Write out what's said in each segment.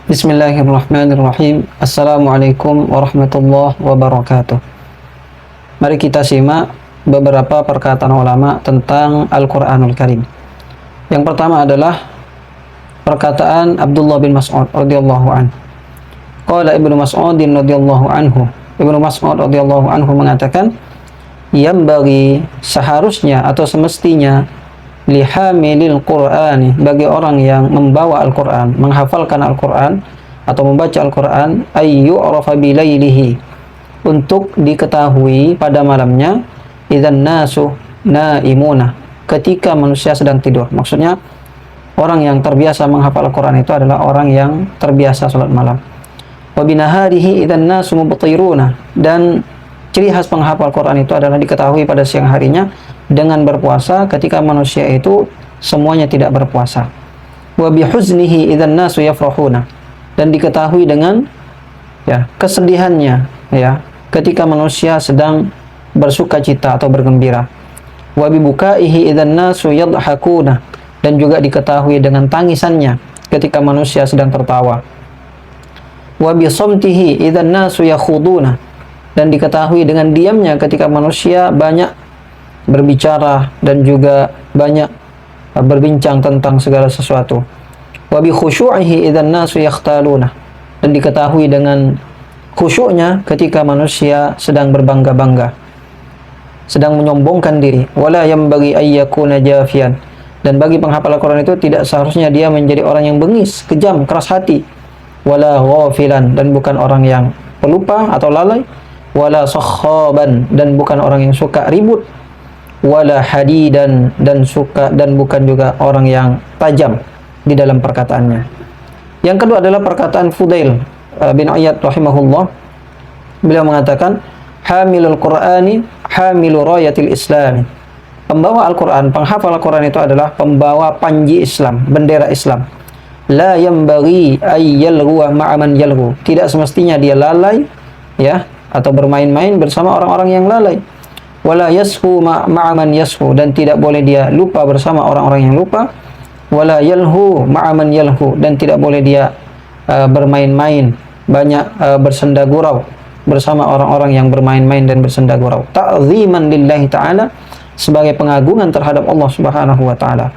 Bismillahirrahmanirrahim. Assalamualaikum warahmatullahi wabarakatuh. Mari kita simak beberapa perkataan ulama tentang Al-Quranul Karim. Yang pertama adalah perkataan Abdullah bin Mas'ud radhiyallahu anhu. Qala Ibnu Mas'ud radhiyallahu anhu. Ibnu Mas'ud radhiyallahu anhu mengatakan, yang bagi seharusnya atau semestinya lihamilil Qur'ani, bagi orang yang membawa Al-Quran, menghafalkan Al-Quran atau membaca Al-Quran, ayyu'rafa bilailihi, untuk diketahui pada malamnya, idzan nasu naimuna, ketika manusia sedang tidur. Maksudnya orang yang terbiasa menghafal Al-Quran itu adalah orang yang terbiasa salat malam. Wa binaharihi idzan nasu mubtiruna, dan ciri khas penghafal Quran itu adalah diketahui pada siang harinya dengan berpuasa ketika manusia itu semuanya tidak berpuasa. Wa bihuznihi idzan nasu yafrahuna, dan diketahui dengan kesedihannya ketika manusia sedang bersukacita atau bergembira. Wa bibukaihi idzan nasu yadhakuna, dan juga diketahui dengan tangisannya ketika manusia sedang tertawa. Wa bisamtihi idzan nasu yakhuduna, dan diketahui dengan diamnya ketika manusia banyak berbicara dan juga banyak berbincang tentang segala sesuatu. Wa bi khusyu'ihi idzan nasu yakhtaluna, dan diketahui dengan khusyuknya ketika manusia sedang berbangga-bangga, sedang menyombongkan diri. Wala yambaghi ayyakuna jafian, dan bagi penghafal Al-Quran itu tidak seharusnya dia menjadi orang yang bengis, kejam, keras hati. Wala ghafilan, dan bukan orang yang pelupa atau lalai. Wala sakhaban, dan bukan orang yang suka ribut. Wala hadidan, dan bukan juga orang yang tajam di dalam perkataannya. Yang kedua adalah perkataan Fudail bin Iyad rahimahullah. Beliau mengatakan, hamilul Qur'ani hamilu rayatil Islam. Pembawa Al-Quran, penghafal Al-Quran itu adalah pembawa panji Islam, bendera Islam. La yambaghi ayyalghu ma'aman yalghu, tidak semestinya dia lalai atau bermain-main bersama orang-orang yang lalai. Wala yashu ma'aman yashu, dan tidak boleh dia lupa bersama orang-orang yang lupa. Wala yalhu ma'aman yalhu, dan tidak boleh dia bermain-main, banyak bersenda gurau bersama orang-orang yang bermain-main dan bersenda gurau. Ta'ziman lillahi ta'ala, sebagai pengagungan terhadap Allah Subhanahu wa taala.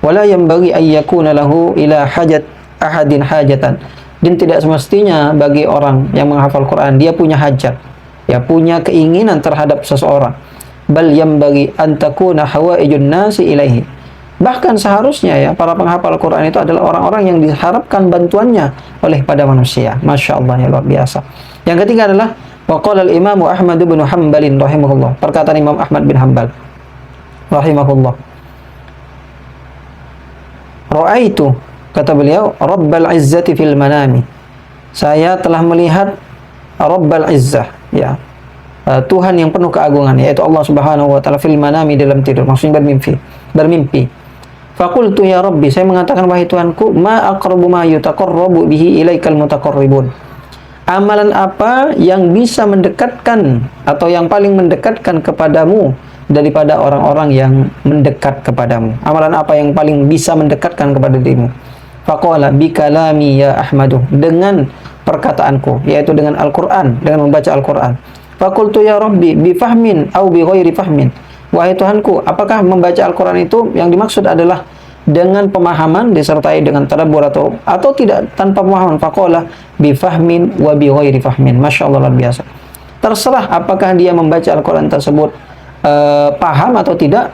Wala yanbaghi an yakuna lahu ila hajat ahadin hajatan, dan tidak semestinya bagi orang yang menghafal Quran dia punya hajat, punya keinginan terhadap seseorang. Bal yanbaghi an takuna hawaijun nasi ilaihi, bahkan seharusnya para penghafal Quran itu adalah orang-orang yang diharapkan bantuannya oleh pada manusia. Masya Allah, ya luar biasa. Yang ketiga adalah waqala al-Imam Ahmad bin Hanbal rahimahullah, perkataan Imam Ahmad bin Hanbal rahimahullah. Ra'aitu, kata beliau, Rabbal Izzati fil manami, saya telah melihat Rabbal Izzah, Tuhan yang penuh keagungan, yaitu Allah Subhanahu wa taala, fil manami, dalam tidur, maksudnya bermimpi. Faqultu ya Rabbi, saya mengatakan, wahai Tuhanku, ma aqrabu ma yutaqarrabu bihi ilaikal mutaqarribun, amalan apa yang bisa mendekatkan atau yang paling mendekatkan kepadamu daripada orang-orang yang mendekat kepadamu? Amalan apa yang paling bisa mendekatkan kepada dirimu? Faqala bi kalami ya Ahmadu, dengan perkataanku, yaitu dengan Al-Quran, dengan membaca Al-Quran. Faqultu ya Rabbi bi fahmin au bi ghairi fahmin, wahai Tuhanku, apakah membaca Al-Quran itu yang dimaksud adalah dengan pemahaman disertai dengan tadabbur atau tidak tanpa pemahaman? Faqala bi fahmin wa bi ghairi fahmin. Masya Allah, luar biasa. Terserah apakah dia membaca Al-Quran tersebut paham atau tidak,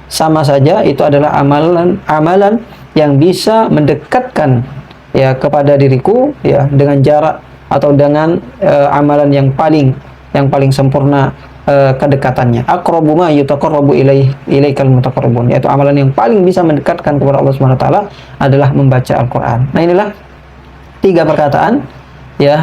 sama saja itu adalah amalan yang bisa mendekatkan kepada diriku dengan jarak atau dengan amalan yang paling sempurna kedekatannya. Aqrabu ma yutaqarrabu ilaikal mutaqarribun, yaitu amalan yang paling bisa mendekatkan kepada Allah Subhanahu wa taala adalah membaca Al-Qur'an. Nah, inilah 3 perkataan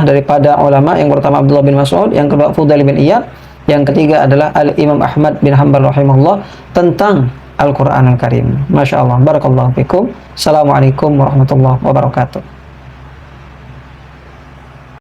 daripada ulama. Yang pertama Abdullah bin Mas'ud, yang kedua Fudail bin Iyad, yang ketiga adalah Al-Imam Ahmad bin Hanbal rahimahullah tentang Al-Quran Al-Karim. Masya Allah, barakallahu fikum. Assalamualaikum warahmatullahi wabarakatuh.